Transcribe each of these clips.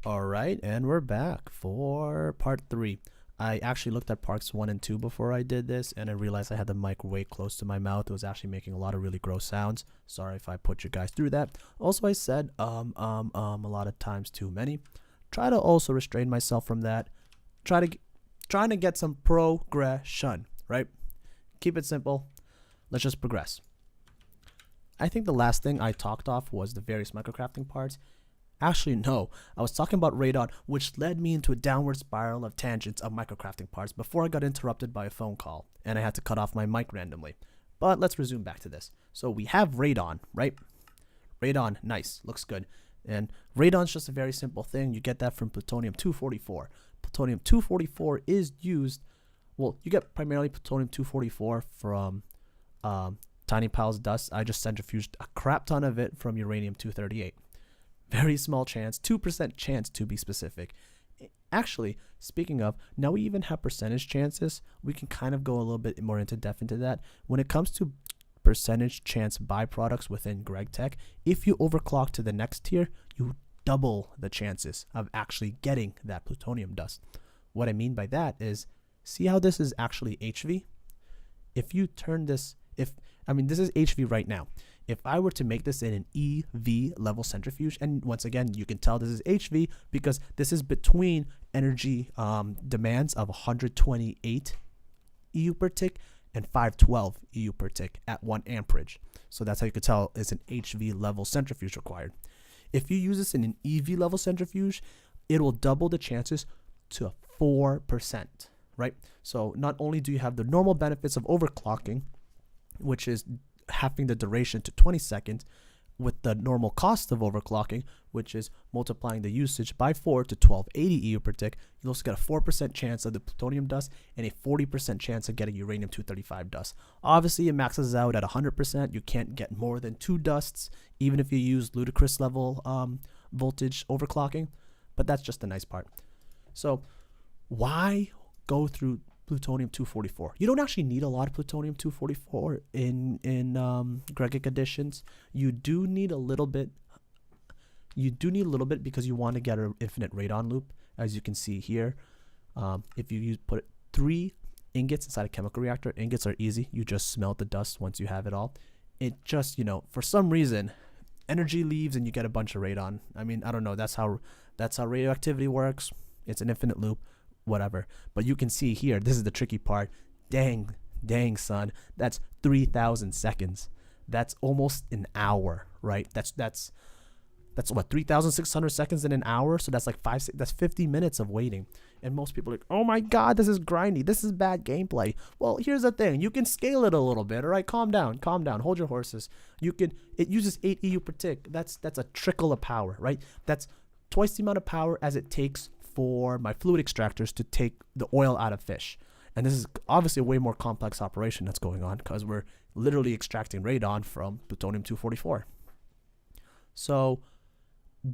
All right, and we're back for part 3. I actually looked at parts 1 and 2 before I did this, and I realized I had the mic way close to my mouth. It was actually making a lot of really gross sounds. Sorry if I put you guys through that. Also, I said a lot of times too many. Try to also restrain myself from that. Trying to get some progression, right? Keep it simple. Let's just progress. I think the last thing I talked off was the various microcrafting parts. Actually, no. I was talking about Radon, which led me into a downward spiral of tangents of microcrafting parts before I got interrupted by a phone call, and I had to cut off my mic randomly. But let's resume back to this. So we have Radon, right? Radon, nice, looks good. And Radon's just a very simple thing. You get that from plutonium-244. Plutonium-244 is used, well, you get primarily plutonium-244 from tiny piles of dust. I just centrifuged a crap ton of it from uranium-238. Very small chance, 2% chance to be specific. Actually, speaking of, now we even have percentage chances. We can kind of go a little bit more into depth into that. When it comes to percentage chance byproducts within GregTech, if you overclock to the next tier, you double the chances of actually getting that plutonium dust. What I mean by that is, see how this is actually HV? If you turn this, this is HV right now. If I were to make this in an EV level centrifuge, and once again, you can tell this is HV because this is between energy demands of 128 EU per tick and 512 EU per tick at 1 amperage. So that's how you could tell it's an HV level centrifuge required. If you use this in an EV level centrifuge, it will double the chances to 4%, right? So not only do you have the normal benefits of overclocking, which is halving the duration to 20 seconds, with the normal cost of overclocking, which is multiplying the usage by 4 to 1280 EU per tick, you also get a 4% chance of the plutonium dust and a 40% chance of getting uranium-235 dust. Obviously, it maxes out at 100%. You can't get more than 2 dusts, even if you use ludicrous level voltage overclocking, but that's just the nice part. So why go through plutonium-244? You don't actually need a lot of plutonium-244 in GregTech editions. You do need a little bit because you want to get an infinite radon loop, as you can see here. If you put 3 ingots inside a chemical reactor, ingots are easy. You just smelt the dust once you have it all. It just, for some reason, energy leaves and you get a bunch of radon. I don't know. That's how radioactivity works. It's an infinite loop. Whatever. But you can see here, this is the tricky part. Dang, son. That's 3,000 seconds. That's almost an hour, right? That's what, 3,600 seconds in an hour? So that's like that's 50 minutes of waiting. And most people are like, oh my God, this is grindy. This is bad gameplay. Well, here's the thing. You can scale it a little bit, all right? Calm down. Hold your horses. It uses 8 EU per tick. That's a trickle of power, right? That's twice the amount of power as it takes for my fluid extractors to take the oil out of fish. And this is obviously a way more complex operation that's going on because we're literally extracting radon from plutonium-244. So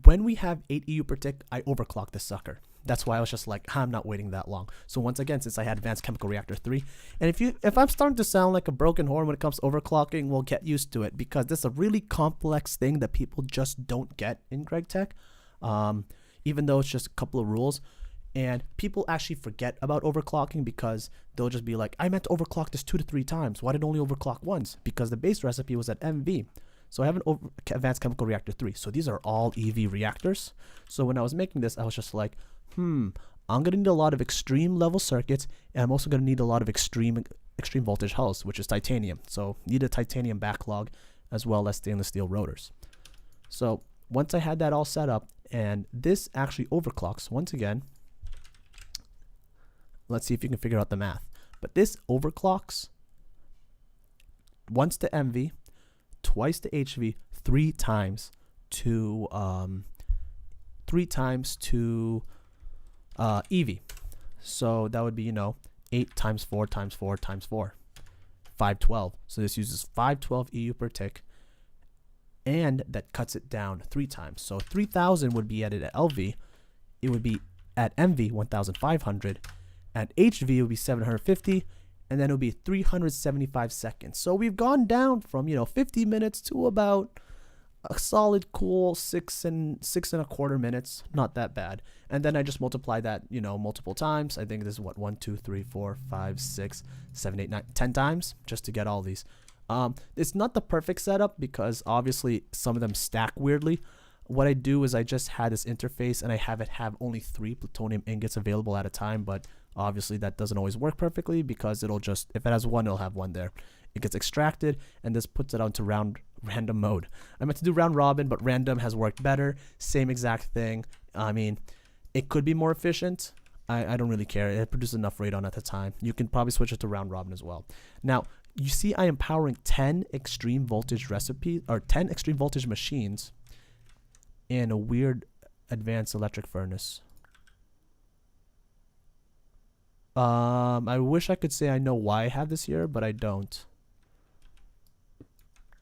when we have 8 EU per tick, I overclock this sucker. That's why I was just like, I'm not waiting that long. So once again, since I had Advanced Chemical Reactor 3, and if I'm starting to sound like a broken horn when it comes to overclocking, we'll get used to it because this is a really complex thing that people just don't get in GregTech. Even though it's just a couple of rules, and people actually forget about overclocking because they'll just be like, I meant to overclock this 2 to 3 times. Why did it only overclock once? Because the base recipe was at MV. So I have an Advanced Chemical Reactor 3. So these are all EV reactors. So when I was making this, I was just like, I'm going to need a lot of extreme level circuits, and I'm also going to need a lot of extreme voltage hulls, which is titanium. So need a titanium backlog as well as stainless steel rotors. So once I had that all set up, and this actually overclocks, once again, let's see if you can figure out the math. But this overclocks once to MV, twice to HV, 3 times to EV. So that would be, 8 times 4 times 4 times 4, 512. So this uses 512 EU per tick. And that cuts it down 3 times. So 3,000 would be added at LV. It would be at MV 1,500. At HV it would be 750, and then it would be 375 seconds. So we've gone down from 50 minutes to about a solid cool 6.25 minutes, not that bad. And then I just multiply that, you know, multiple times. I think this is what, 1 2 3 4 5 6 7 8 9 10 times just to get all these. It's not the perfect setup because obviously some of them stack weirdly. What I do is I just had this interface and I have it have only 3 plutonium ingots available at a time, but obviously that doesn't always work perfectly because it'll just, if it has 1, it'll have 1 there. It gets extracted and this puts it onto random mode. I meant to do round robin, but random has worked better. Same exact thing. I mean, it could be more efficient. I don't really care. It produces enough radon at the time. You can probably switch it to round robin as well. Now, you see I am powering 10 extreme voltage recipes, or 10 extreme voltage machines in a weird advanced electric furnace. I wish I could say I know why I have this here, but I don't.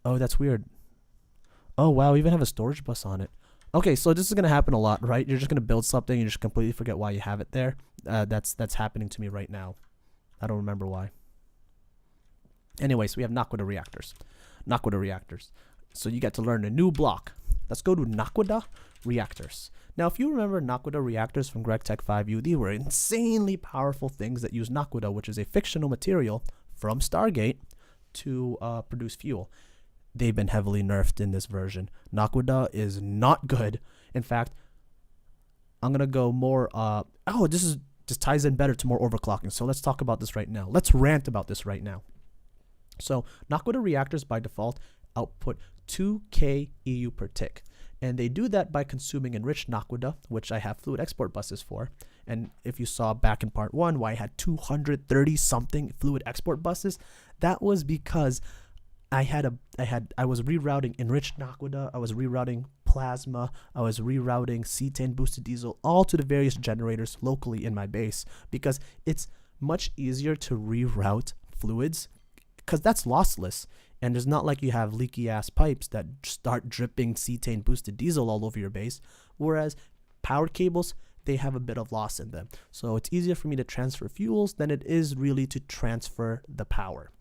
Oh, that's weird. Oh, wow, we even have a storage bus on it. Okay, so this is going to happen a lot, right? You're just going to build something, you just completely forget why you have it there. That's happening to me right now. I don't remember why. Anyway, so we have Naquadah reactors. Naquadah reactors. So you get to learn a new block. Let's go to Naquadah reactors. Now, if you remember Naquadah reactors from GregTech 5U, they were insanely powerful things that use Naquadah, which is a fictional material from Stargate, to produce fuel. They've been heavily nerfed in this version. Naquadah is not good. In fact, I'm going to go more... this ties in better to more overclocking. So let's talk about this right now. Let's rant about this right now. So Naquadah reactors by default output 2K EU per tick. And they do that by consuming enriched Naquadah, which I have fluid export buses for. And if you saw back in part 1 why I had 230 something fluid export buses, that was because I was rerouting enriched Naquadah, I was rerouting plasma, I was rerouting cetane boosted diesel, all to the various generators locally in my base, because it's much easier to reroute fluids because that's lossless. And it's not like you have leaky ass pipes that start dripping cetane boosted diesel all over your base. Whereas power cables, they have a bit of loss in them. So it's easier for me to transfer fuels than it is really to transfer the power.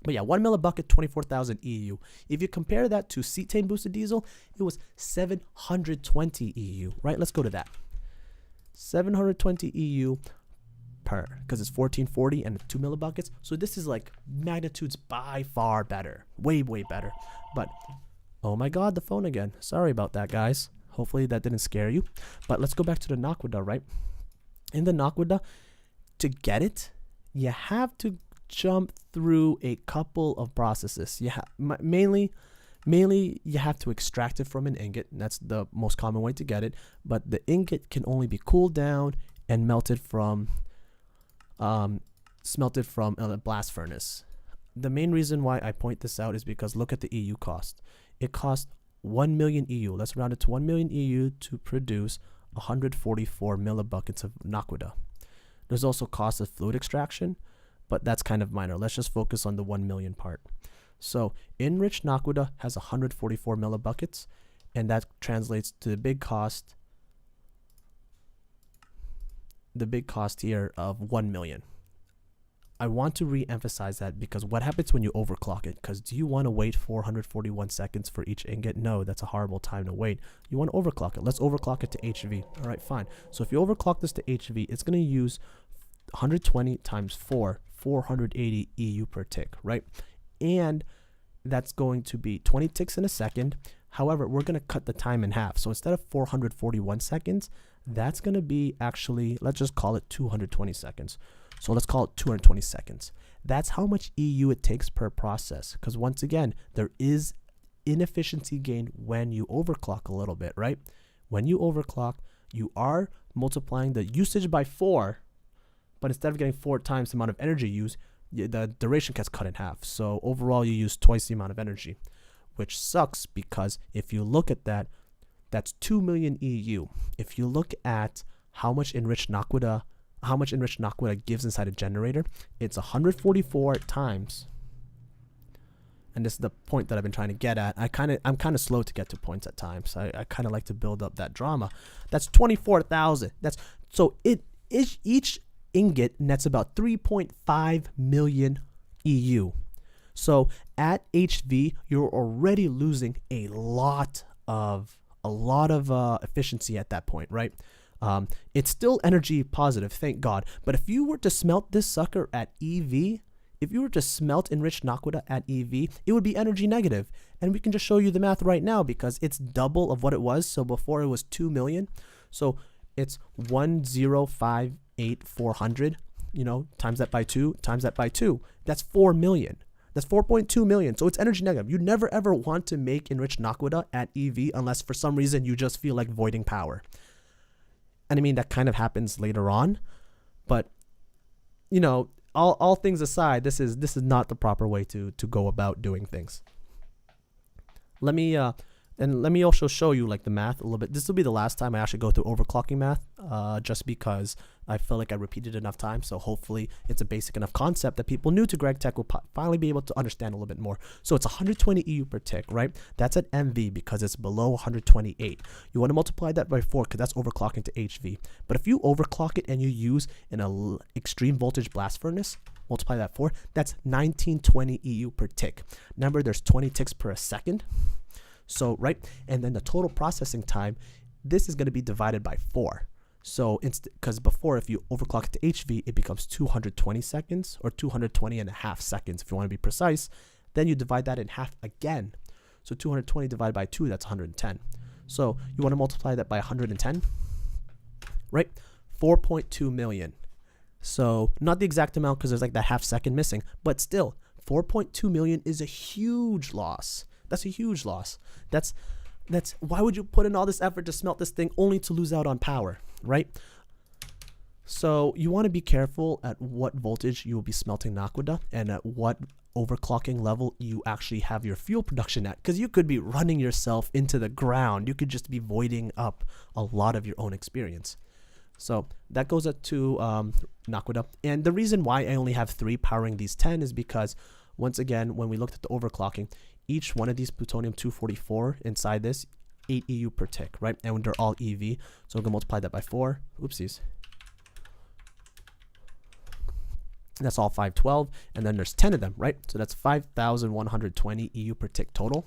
But yeah, 1 millibucket, 24,000 EU. If you compare that to cetane boosted diesel, it was 720 EU, right? Let's go to that. 720 EU per, because it's 1440 and 2 millibuckets. So this is like magnitudes by far better, way better. But oh my god, the phone again. Sorry about that, guys. Hopefully that didn't scare you. But let's go back to the Naquadah, right? In the Naquadah, to get it, you have to jump through a couple of processes. Mainly you have to extract it from an ingot, and that's the most common way to get it. But the ingot can only be cooled down and smelted from a blast furnace. The main reason why I point this out is because look at the EU cost. It costs 1 million EU. Let's round it to 1 million EU to produce 144 millibuckets of Naquadah. There's also cost of fluid extraction, but that's kind of minor. Let's just focus on the 1 million part. So enriched Naquadah has 144 millibuckets, and that translates to the big cost here of 1 million. I want to re-emphasize that because what happens when you overclock it? Because do you want to wait 441 seconds for each ingot? No, that's a horrible time to wait. You want to overclock it. Let's overclock it to HV. All right, fine. So if you overclock this to HV, it's going to use 120 times 4, 480 EU per tick, right? And that's going to be 20 ticks in a second. However, we're going to cut the time in half. So instead of 441 seconds, that's going to be actually, let's just call it 220 seconds. So let's call it 220 seconds. That's how much EU it takes per process. Because once again, there is inefficiency gain when you overclock a little bit, right? When you overclock, you are multiplying the usage by 4, but instead of getting 4 times the amount of energy used, the duration gets cut in half. So overall, you use twice the amount of energy, which sucks because if you look at that, that's 2 million EU. If you look at how much enriched Naquadah gives inside a generator, it's 144 times. And this is the point that I've been trying to get at. I'm kind of slow to get to points at times. I kind of like to build up that drama. That's 24,000. So each ingot nets about 3.5 million EU. So at HV, you're already losing a lot of efficiency at that point, right? It's still energy positive, thank God. But if you were to smelt this sucker at EV, if you were to smelt enriched naquita at EV, it would be energy negative. And we can just show you the math right now because it's double of what it was. So before it was 2 million. So it's 1,058,400, times that by 2, times that by 2. That's 4 million. That's 4.2 million. So it's energy negative. You never ever want to make enriched naquita at EV unless for some reason you just feel like voiding power. And I mean, that kind of happens later on. But, all things aside, this is not the proper way to go about doing things. Let me also show you like the math a little bit. This will be the last time I actually go through overclocking math, just because I feel like I repeated enough times. So hopefully it's a basic enough concept that people new to GregTech will finally be able to understand a little bit more. So it's 120 EU per tick, right? That's at MV because it's below 128. You want to multiply that by 4 because that's overclocking to HV. But if you overclock it and you use an extreme voltage blast furnace, multiply that 4, that's 1920 EU per tick. Remember, there's 20 ticks per second. So, right, and then the total processing time, this is going to be divided by 4. So, because before, if you overclock it to HV, it becomes 220 seconds or 220 and a half seconds if you want to be precise. Then you divide that in half again. So 220 divided by 2, that's 110. So you want to multiply that by 110, right? 4.2 million. So not the exact amount because there's like that half second missing, but still 4.2 million is a huge loss. That's a huge loss. That's why would you put in all this effort to smelt this thing only to lose out on power, right? So you want to be careful at what voltage you will be smelting naquita and at what overclocking level you actually have your fuel production at, because you could be running yourself into the ground. You could just be voiding up a lot of your own experience. So that goes up to naquita. And the reason why I only have 3 powering these 10 is because, once again, when we looked at the overclocking, each one of these plutonium-244 inside this, 8 EU per tick, right? And they're all EV. So we're going to multiply that by 4. Oopsies. That's all 512. And then there's 10 of them, right? So that's 5,120 EU per tick total.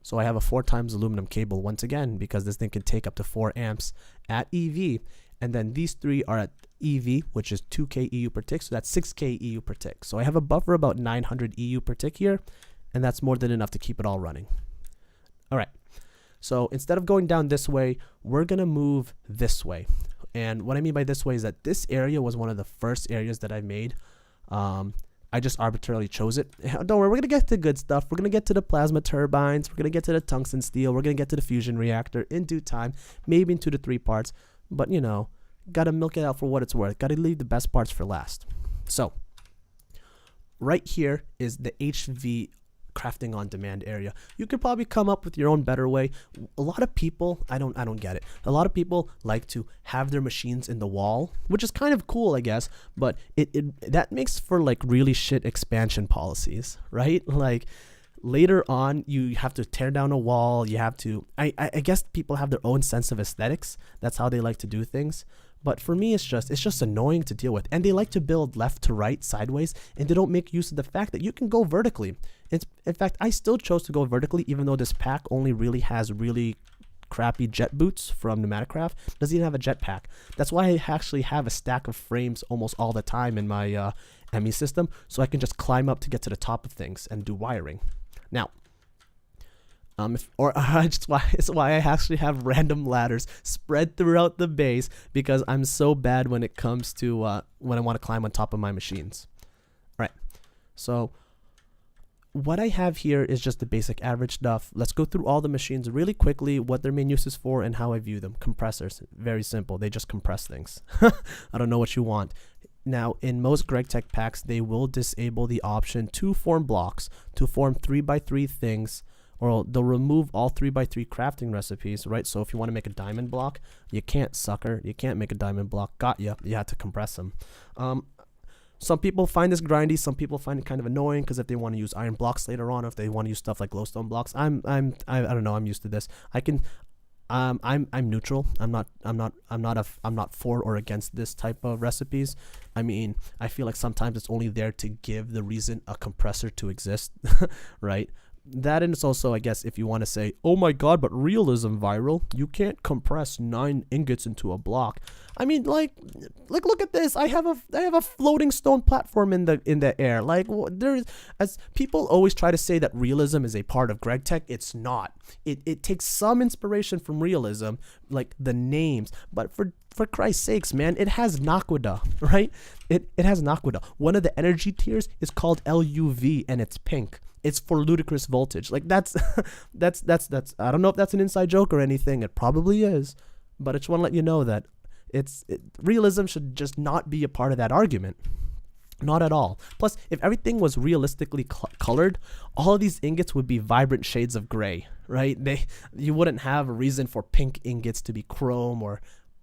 So I have a 4 times aluminum cable once again, because this thing can take up to 4 amps at EV. And then these 3 are at EV, which is 2K EU per tick. So that's 6K EU per tick. So I have a buffer about 900 EU per tick here. And that's more than enough to keep it all running. All right. So instead of going down this way, we're going to move this way. And what I mean by this way is that this area was one of the first areas that I made. I just arbitrarily chose it. Don't worry, we're going to get to the good stuff. We're going to get to the plasma turbines. We're going to get to the tungsten steel. We're going to get to the fusion reactor in due time, maybe in 2 to 3 parts. But, got to milk it out for what it's worth. Got to leave the best parts for last. So right here is the HV crafting on demand area. You could probably come up with your own better way. A lot of people, I don't get it. A lot of people like to have their machines in the wall, which is kind of cool, I guess, but that makes for like really shit expansion policies, right? Like later on, you have to tear down a wall. You have to, I guess people have their own sense of aesthetics. That's how they like to do things. But for me, it's just annoying to deal with. And they like to build left to right, sideways, and they don't make use of the fact that you can go vertically. In fact, I still chose to go vertically, even though this pack only really has really crappy jet boots from Pneumaticraft. Doesn't even have a jet pack. That's why I actually have a stack of frames almost all the time in my ME system, so I can just climb up to get to the top of things and do wiring. Now, it's why I actually have random ladders spread throughout the base, because I'm so bad when it comes to when I want to climb on top of my machines. All right, so what I have here is just the basic average stuff. Let's go through all the machines really quickly, what their main uses for, and how I view them. Compressors, very simple. They just compress things. I don't know what you want. Now, in most GregTech packs, they will disable the option to form blocks, to form 3x3 things, or they'll remove all 3x3 crafting recipes, right? So if you want to make a diamond block, you can't, sucker. You can't make a diamond block. Got ya. You have to compress them. Some people find this grindy. Some people find it kind of annoying, because if they want to use iron blocks later on, if they want to use stuff like glowstone blocks, I don't know. I'm used to this. I'm neutral. I'm not for or against this type of recipes. I mean, I feel like sometimes it's only there to give the reason a compressor to exist, right? That, and it's also, I guess, if you want to say, oh my god, but realism viral, you can't compress 9 ingots into a block. I mean, like look at this. I have a floating stone platform in the air. Like, there's, as people always try to say that realism is a part of GregTech, it's not. It takes some inspiration from realism, like the names, but for Christ's sakes, man, it has Naquadah, right? It has Naquadah. One of the energy tiers is called LUV, and it's pink. It's for ludicrous voltage. Like, that's I don't know if that's an inside joke or anything. It probably is, but I just want to let you know that realism should just not be a part of that argument. Not at all. Plus, if everything was realistically colored, all of these ingots would be vibrant shades of gray, right? You wouldn't have a reason for pink ingots to be chrome, or,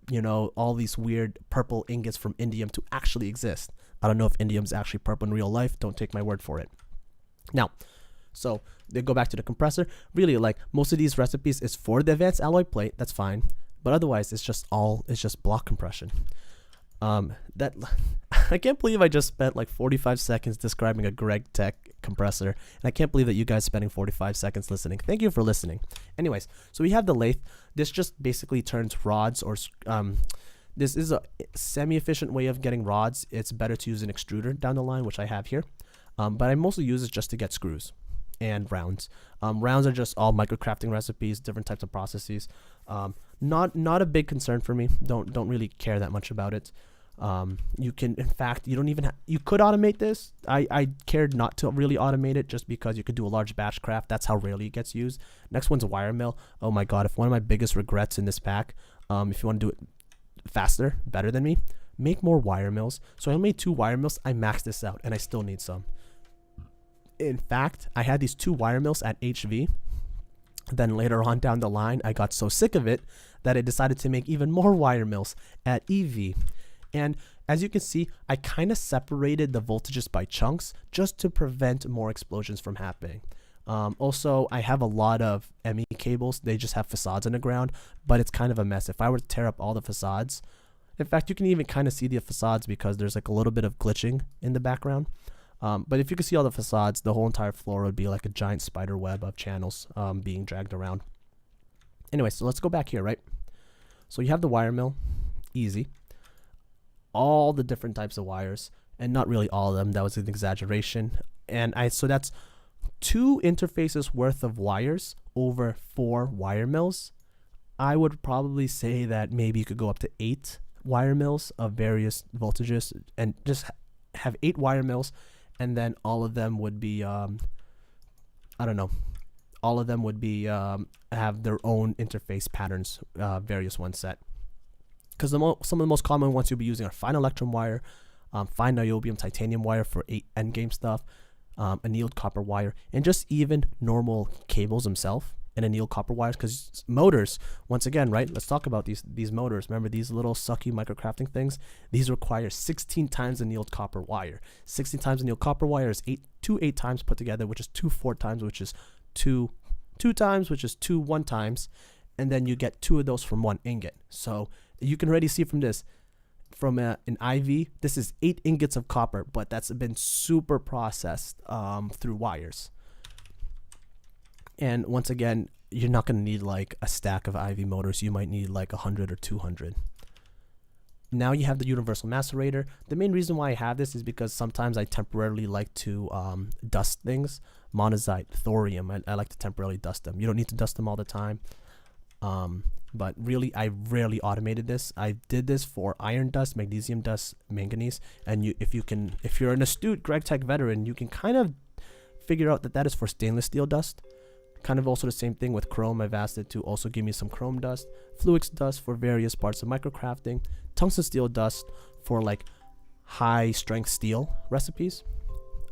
you know, all these weird purple ingots from indium to actually exist. I don't know if indium's actually purple in real life. Don't take my word for it. Now, so they go back to the compressor. Really, like, most of these recipes is for the advanced alloy plate. That's fine, but otherwise it's just block compression. That I can't believe I just spent like 45 seconds describing a GregTech compressor, and I can't believe that you guys spending 45 seconds listening. Thank you for listening. Anyways, so we have the lathe. This just basically turns rods, or this is a semi-efficient way of getting rods. It's better to use an extruder down the line, which I have here. But I mostly use it just to get screws and rounds. Rounds are just all microcrafting recipes, different types of processes. Not a big concern for me. Don't really care that much about it. You can, in fact, you don't even you could automate this. I cared not to really automate it, just because you could do a large batch craft. That's how rarely it gets used. Next one's a wire mill. Oh my god, if one of my biggest regrets in this pack, if you want to do it faster, better than me, make more wire mills. So I made 2 wire mills. I maxed this out, and I still need some. In fact, I had these 2 wire mills at HV. Then later on down the line, I got so sick of it that I decided to make even more wire mills at EV. And as you can see, I kind of separated the voltages by chunks just to prevent more explosions from happening. Also, I have a lot of ME cables. They just have facades in the ground, but it's kind of a mess. If I were to tear up all the facades, in fact, you can even kind of see the facades because there's like a little bit of glitching in the background. But if you could see all the facades, the whole entire floor would be like a giant spider web of channels being dragged around. Anyway, so let's go back here, right? So you have the wire mill, easy. All the different types of wires, and not really all of them. That was an exaggeration. And so that's 2 interfaces worth of wires over 4 wire mills. I would probably say that maybe you could go up to 8 wire mills of various voltages, and just have 8 wire mills. And then all of them would be, I don't know, all of them would be, have their own interface patterns, various ones set. Because some of the most common ones you'll be using are fine electrum wire, fine niobium titanium wire for endgame stuff, annealed copper wire, and just even normal cables themselves and annealed copper wires. Because motors, once again, right? Let's talk about these motors. Remember these little sucky microcrafting things? These require 16 times annealed copper wire. 16 times annealed copper wire is 2 8 times put together, which is 2 4 times, which is 2 times, which is 2 1 times, and then you get 2 of those from 1 ingot. So you can already see from this, from an IV, this is 8 ingots of copper, but that's been super processed through wires. And once again, you're not going to need like a stack of IV motors. You might need like 100 or 200. Now you have the universal macerator. The main reason why I have this is because sometimes I temporarily like to dust things. Monazite, thorium, I like to temporarily dust them. You don't need to dust them all the time. But really, I rarely automated this. I did this for iron dust, magnesium dust, manganese, and if you're an astute GregTech veteran, you can kind of figure out that is for stainless steel dust. Kind of also the same thing with chrome. I've asked it to also give me some chrome dust, fluix dust for various parts of microcrafting, tungsten steel dust for like high strength steel recipes.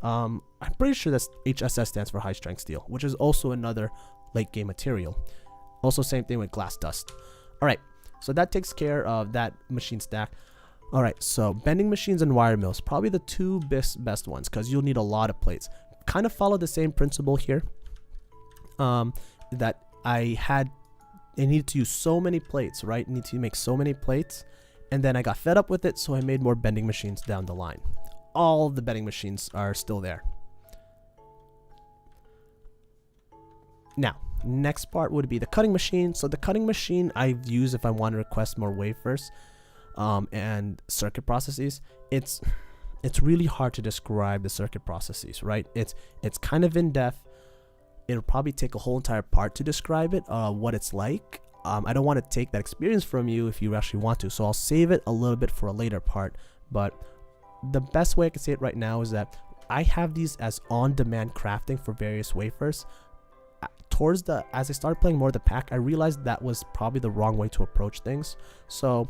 I'm pretty sure that's HSS stands for high strength steel, which is also another late game material. Also, same thing with glass dust. All right, so that takes care of that machine stack. All right, so bending machines and wire mills, probably the 2 best ones, because you'll need a lot of plates. Kind of follow the same principle here that I had needed to use so many plates, right? It needed to make so many plates. And then I got fed up with it, so I made more bending machines down the line. All of the bending machines are still there. Now, next part would be the cutting machine. So the cutting machine I use if I want to request more wafers and circuit processes. It's really hard to describe the circuit processes, right? It's kind of in depth. It'll probably take a whole entire part to describe it, what it's like. I don't want to take that experience from you if you actually want to, so I'll save it a little bit for a later part. But the best way I can say it right now is that I have these as on-demand crafting for various wafers. As I started playing more of the pack, I realized that was probably the wrong way to approach things. So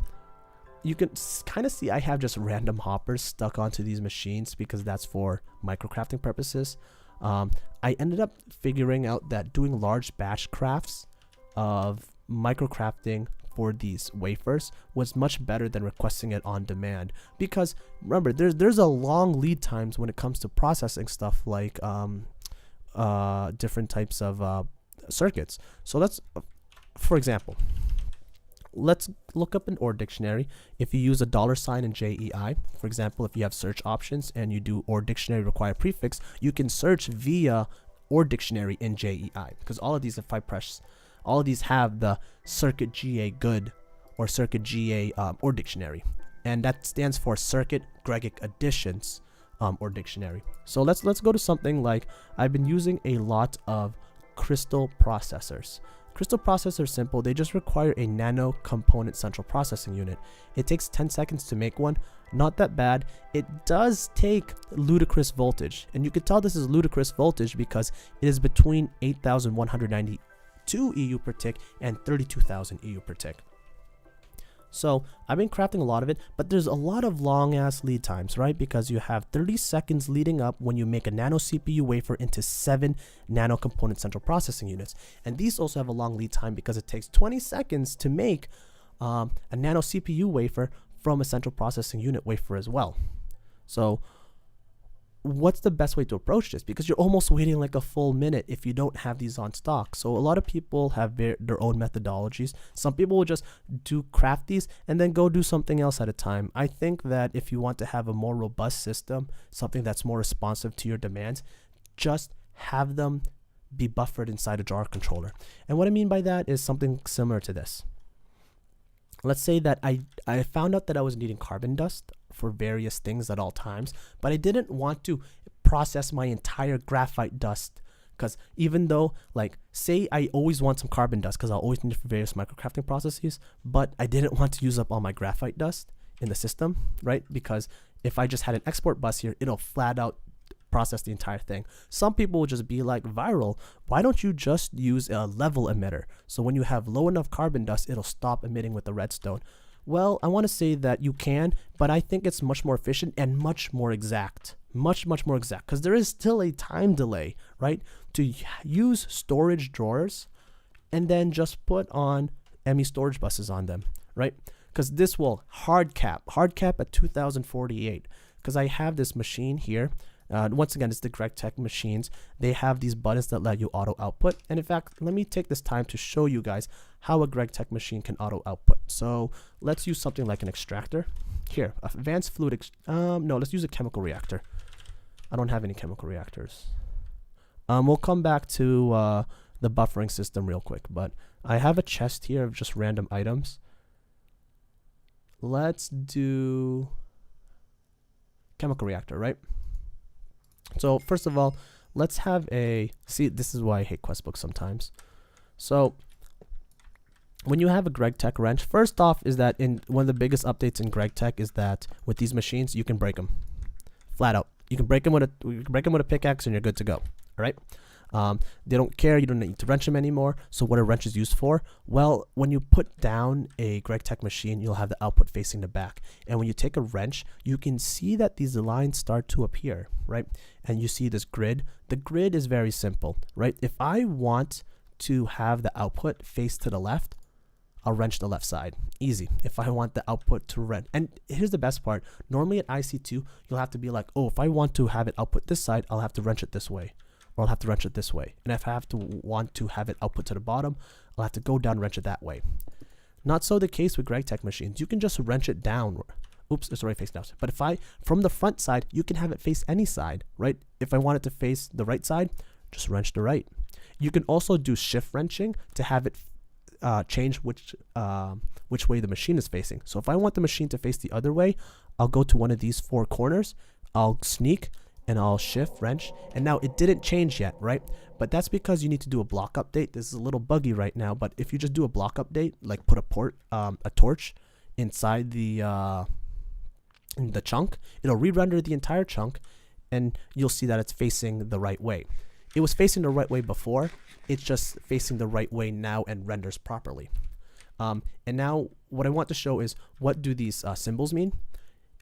you can kind of see I have just random hoppers stuck onto these machines because that's for microcrafting purposes. I ended up figuring out that doing large batch crafts of microcrafting for these wafers was much better than requesting it on demand, because remember there's a long lead times when it comes to processing stuff like different types of circuits. So for example, let's look up an OR dictionary. If you use a $ in JEI, for example, if you have search options and you do OR dictionary require prefix, you can search via OR dictionary in JEI, because all of these, if I press, all of these have the circuit GA good or circuit GA OR dictionary, and that stands for circuit GregTech additions OR dictionary. So let's go to something like, I've been using a lot of crystal processors. Crystal processors are simple. They just require a nano component central processing unit. It takes 10 seconds to make one. Not that bad. It does take ludicrous voltage, and you can tell this is ludicrous voltage because it is between 8,192 EU per tick and 32,000 EU per tick. So I've been crafting a lot of it, but there's a lot of long ass lead times, right? Because you have 30 seconds leading up when you make a nano CPU wafer into 7 nano component central processing units. And these also have a long lead time because it takes 20 seconds to make a nano CPU wafer from a central processing unit wafer as well. So what's the best way to approach this? Because you're almost waiting like a full minute if you don't have these on stock. So a lot of people have their own methodologies. Some people will just craft these and then go do something else at a time. I think that if you want to have a more robust system, something that's more responsive to your demands, just have them be buffered inside a jar controller. And what I mean by that is something similar to this. Let's say that I found out that I was needing carbon dust for various things at all times, but I didn't want to process my entire graphite dust, because even though, like, say I always want some carbon dust because I'll always need it for various microcrafting processes, but I didn't want to use up all my graphite dust in the system, right? Because if I just had an export bus here, it'll flat out process the entire thing. Some people will just be like, Viral, why don't you just use a level emitter? So when you have low enough carbon dust, it'll stop emitting with the redstone. Well, I want to say that you can, but I think it's much more efficient and much more exact. Much more exact, because there is still a time delay, right? To use storage drawers and then just put on ME storage buses on them, right? Because this will hard cap at 2048. Because I have this machine here. Once again, it's the GregTech machines. They have these buttons that let you auto output. And in fact, let me take this time to show you guys how a GregTech machine can auto output. So let's use something like an extractor. Here, advanced fluid, no, let's use a chemical reactor. I don't have any chemical reactors. We'll come back to the buffering system real quick, but I have a chest here of just random items. Let's do chemical reactor, right? So first of all, let's have see, this is why I hate quest books sometimes. So when you have a GregTech wrench, first off is that in one of the biggest updates in GregTech is that with these machines, you can break them flat out. You can break them with a pickaxe and you're good to go. All right. They don't care. You don't need to wrench them anymore. So what a wrench is used for? Well, when you put down a GregTech machine, you'll have the output facing the back. And when you take a wrench, you can see that these lines start to appear, right? And you see this grid. The grid is very simple, right? If I want to have the output face to the left, I'll wrench the left side. Easy. If I want the output to wrench. And here's the best part. Normally at IC2, you'll have to be like, oh, if I want to have it output this side, I'll have to wrench it this way. Or I'll have to wrench it this way. And if I want to have it output to the bottom, I'll have to go down and wrench it that way. Not so the case with GregTech machines. You can just wrench it down. Oops, it's already faced down. But if from the front side, you can have it face any side, right? If I want it to face the right side, just wrench the right. You can also do shift wrenching to have it change which way the machine is facing. So if I want the machine to face the other way, I'll go to one of these 4 corners, I'll sneak, and I'll shift wrench, and now it didn't change yet, right? But that's because you need to do a block update. This is a little buggy right now, but if you just do a block update, like put a torch inside in the chunk, it'll re-render the entire chunk, and you'll see that it's facing the right way. It was facing the right way before, it's just facing the right way now and renders properly. And now what I want to show is, what do these symbols mean?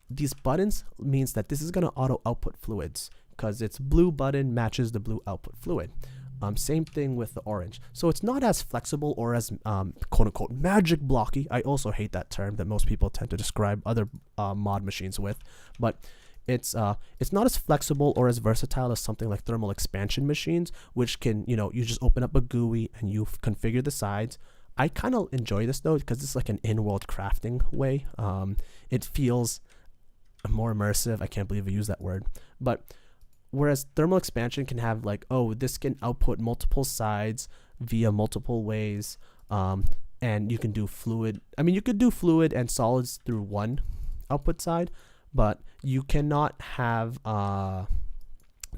These buttons means that this is going to auto output fluids, because its blue button matches the blue output fluid. Same thing with the orange. So it's not as flexible or as quote unquote magic blocky. I also hate that term that most people tend to describe other mod machines with, but it's not as flexible or as versatile as something like thermal expansion machines, which can, you just open up a GUI and you configure the sides. I kind of enjoy this though, because it's like an in-world crafting way. It feels more immersive. I can't believe I used that word. But whereas thermal expansion can have like, oh, this can output multiple sides via multiple ways, and you can do fluid. I mean, you could do fluid and solids through one output side, but you cannot have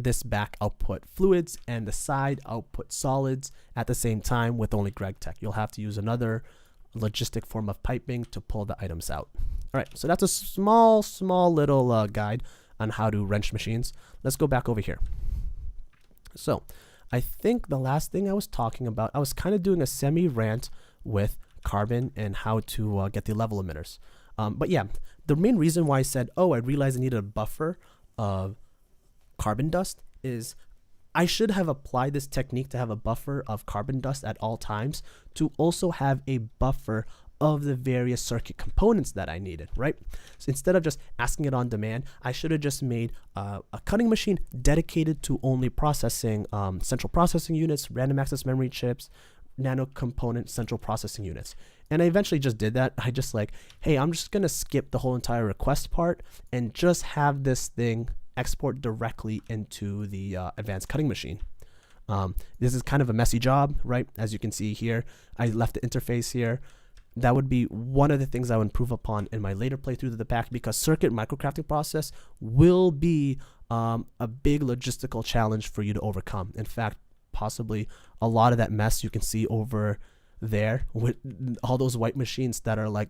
this back output fluids and the side output solids at the same time with only GregTech. You'll have to use another logistic form of piping to pull the items out. All right, so that's a small little guide on how to wrench machines. Let's go back over here. So I think the last thing I was talking about, I was kind of doing a semi-rant with carbon and how to get the level emitters. But yeah, the main reason why I said, oh, I realized I needed a buffer of carbon dust is I should have applied this technique to have a buffer of carbon dust at all times to also have a buffer of the various circuit components that I needed, right? So instead of just asking it on demand, I should have just made a cutting machine dedicated to only processing central processing units, random access memory chips, nano component central processing units. And I eventually just did that. I just like, hey, I'm just gonna skip the whole entire request part and just have this thing export directly into the advanced cutting machine. This is kind of a messy job, right? As you can see here, I left the interface here. That would be one of the things I would improve upon in my later playthrough of the pack, because circuit microcrafting process will be a big logistical challenge for you to overcome. In fact, possibly a lot of that mess you can see over there with all those white machines that are like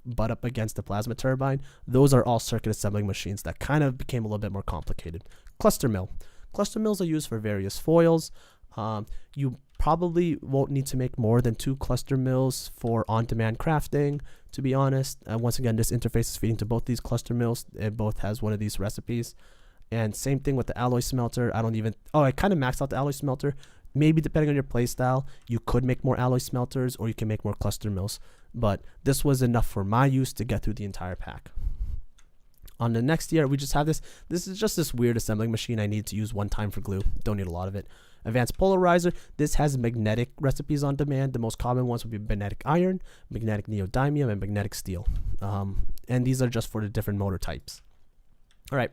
butt up against the plasma turbine. Those are all circuit assembling machines that kind of became a little bit more complicated. Cluster mill. Cluster mills are used for various foils. You probably won't need to make more than 2 cluster mills for on-demand crafting, to be honest. Once again, this interface is feeding to both these cluster mills. It both has one of these recipes. And same thing with the alloy smelter. I kind of maxed out the alloy smelter. Maybe depending on your playstyle, you could make more alloy smelters or you can make more cluster mills. But this was enough for my use to get through the entire pack. On the next year, we just have this. This is just this weird assembling machine I need to use one time for glue. Don't need a lot of it. Advanced polarizer. This has magnetic recipes on demand. The most common ones would be magnetic iron, magnetic neodymium, and magnetic steel. And these are just for the different motor types. All right.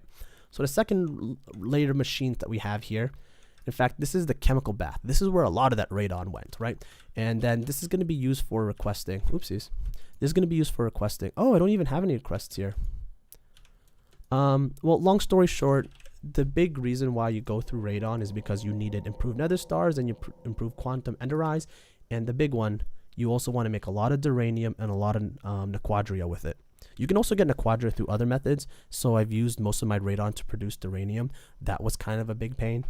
So the second layer machine that we have here, in fact, this is the chemical bath. This is where a lot of that radon went, right? And then this is going to be used for requesting. Oopsies. This is going to be used for requesting. Oh, I don't even have any requests here. Well, long story short, the big reason why you go through Radon is because you needed improved nether stars and you improve quantum enderize. And the big one, you also want to make a lot of duranium and a lot of Nequadria with it. You can also get Nequadria through other methods. So I've used most of my Radon to produce duranium. That was kind of a big pain.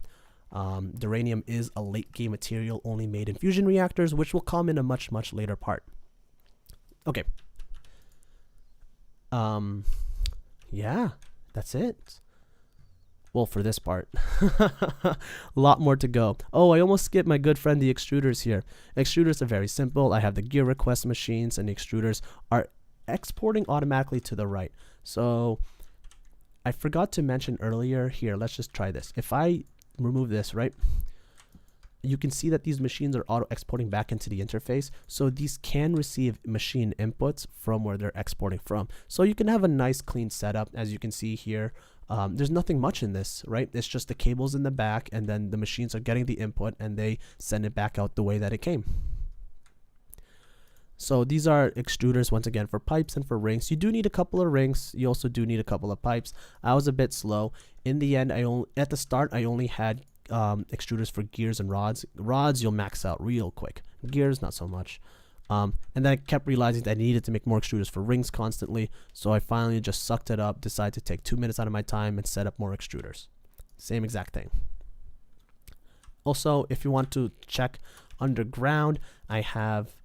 Duranium is a late game material only made in fusion reactors, which will come in a much later part. Okay. Yeah, that's it. Well, for this part. A lot more to go. Oh, I almost skipped my good friend the extruders here. Extruders are very simple. I have the gear request machines, and the extruders are exporting automatically to the right. So I forgot to mention earlier here. Let's just try this. If I remove this, right? you can see that these machines are auto exporting back into the interface. So these can receive machine inputs from where they're exporting from. So you can have a nice clean setup. As you can see here, there's nothing much in this, right? It's just the cables in the back, and then the machines are getting the input and they send it back out the way that it came. So these are extruders, once again, for pipes and for rings. You do need a couple of rings. You also do need a couple of pipes. I was a bit slow. In the end, at the start, I only had extruders for gears and rods. Rods, you'll max out real quick. Gears, not so much. And then I kept realizing that I needed to make more extruders for rings constantly. So I finally just sucked it up, decided to take 2 minutes out of my time and set up more extruders. Same exact thing. Also, if you want to check underground, I have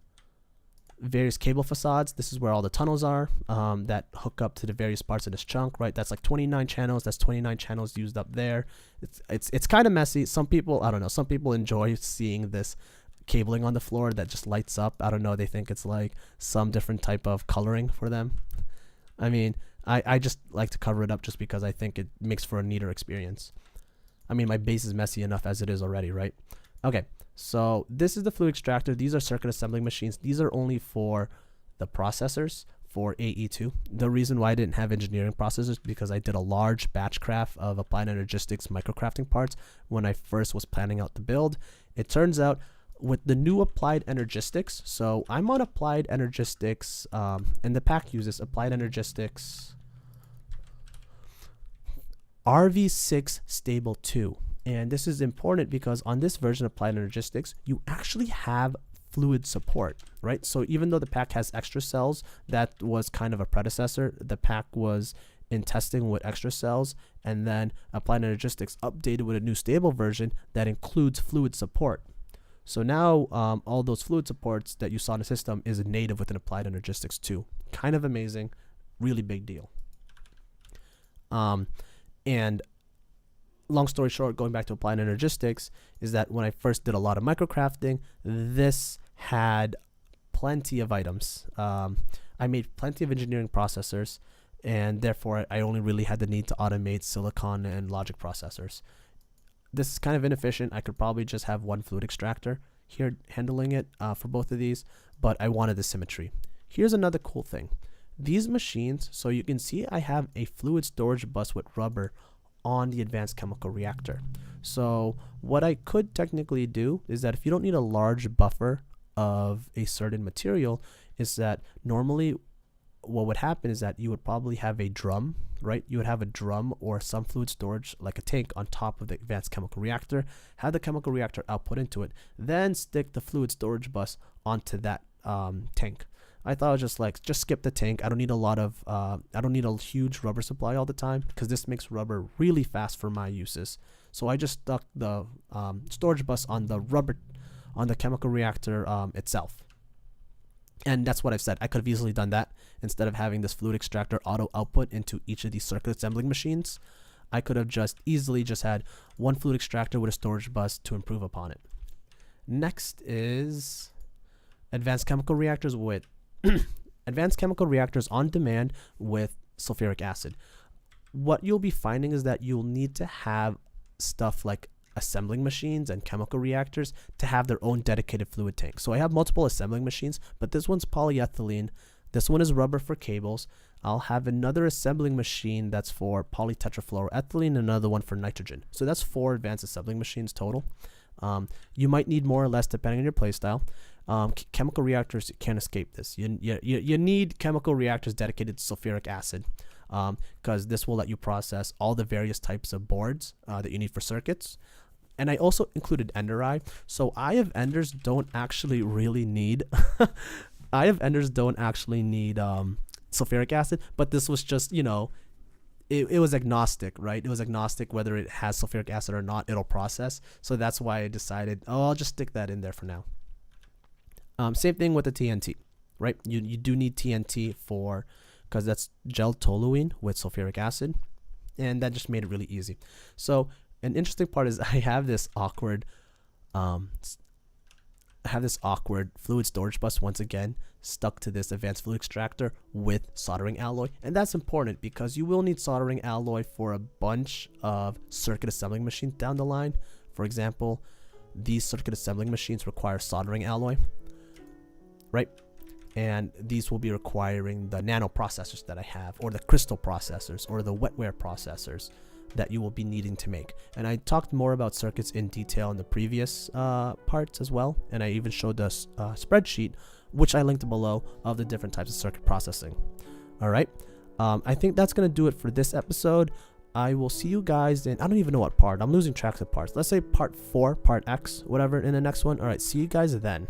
various cable facades. This is where all the tunnels are that hook up to the various parts of this chunk, right? That's like 29 channels. That's 29 channels used up there. It's kind of messy. Some people, I don't know, some people enjoy seeing this cabling on the floor that just lights up. I don't know, they think it's like some different type of coloring for them. I mean, I just like to cover it up just because I think it makes for a neater experience. I mean, my base is messy enough as it is already, right? Okay, so this is the fluid extractor. These are circuit assembling machines. These are only for the processors for AE2. The reason why I didn't have engineering processors because I did a large batch craft of Applied Energistics microcrafting parts when I first was planning out the build. It turns out with the new Applied Energistics, so I'm on Applied Energistics, and the pack uses Applied Energistics RV6 Stable 2. And this is important because on this version of Applied Energistics, you actually have fluid support, right? So even though the pack has extra cells, that was kind of a predecessor. The pack was in testing with extra cells, and then Applied Energistics updated with a new stable version that includes fluid support. So now all those fluid supports that you saw in the system is native within Applied Energistics 2. Kind of amazing, really big deal. And long story short, going back to Applied Energistics, is that when I first did a lot of microcrafting, this had plenty of items. I made plenty of engineering processors, and therefore I only really had the need to automate silicon and logic processors. This is kind of inefficient. I could probably just have one fluid extractor here handling it for both of these, but I wanted the symmetry. Here's another cool thing. These machines, so you can see I have a fluid storage bus with rubber on the advanced chemical reactor. So what I could technically do is that if you don't need a large buffer of a certain material, is that normally what would happen is that you would probably have a drum, right? You would have a drum or some fluid storage like a tank on top of the advanced chemical reactor, have the chemical reactor output into it, then stick the fluid storage bus onto that tank. I thought I was just skip the tank. I don't need a lot of, I don't need a huge rubber supply all the time because this makes rubber really fast for my uses. So I just stuck the storage bus on the rubber, on the chemical reactor itself. And that's what I've said. I could have easily done that instead of having this fluid extractor auto output into each of these circuit assembling machines. I could have just easily just had one fluid extractor with a storage bus to improve upon it. Next is advanced chemical reactors with advanced chemical reactors on demand with sulfuric acid. What you'll be finding is that you'll need to have stuff like assembling machines and chemical reactors to have their own dedicated fluid tank. So I have multiple assembling machines, but this one's polyethylene. This one is rubber for cables. I'll have another assembling machine that's for polytetrafluoroethylene and another one for nitrogen. So that's 4 advanced assembling machines total. You might need more or less depending on your playstyle. Chemical reactors can't escape this. You need chemical reactors dedicated to sulfuric acid because this will let you process all the various types of boards that you need for circuits. And I also included ender eye. So eye of enders don't actually really need eye of enders don't actually need sulfuric acid, but this was just, you know, it was agnostic, right? It was agnostic whether it has sulfuric acid or not, it'll process. So that's why I decided, oh, I'll just stick that in there for now. Same thing with the TNT, right? You do need TNT for, because that's gel toluene with sulfuric acid, and that just made it really easy. So an interesting part is I have this awkward fluid storage bus once again stuck to this advanced fluid extractor with soldering alloy, and that's important because you will need soldering alloy for a bunch of circuit assembling machines down the line. For example, these circuit assembling machines require soldering alloy, right? And these will be requiring the nano processors that I have, or the crystal processors, or the wetware processors that you will be needing to make. And I talked more about circuits in detail in the previous parts as well, and I even showed the spreadsheet, which I linked below, of the different types of circuit processing. All right, I think that's gonna do it for this episode. I will see you guys in, I don't even know what part, I'm losing track of parts. Let's say part 4, part X, whatever, in the next one. All right, see you guys then.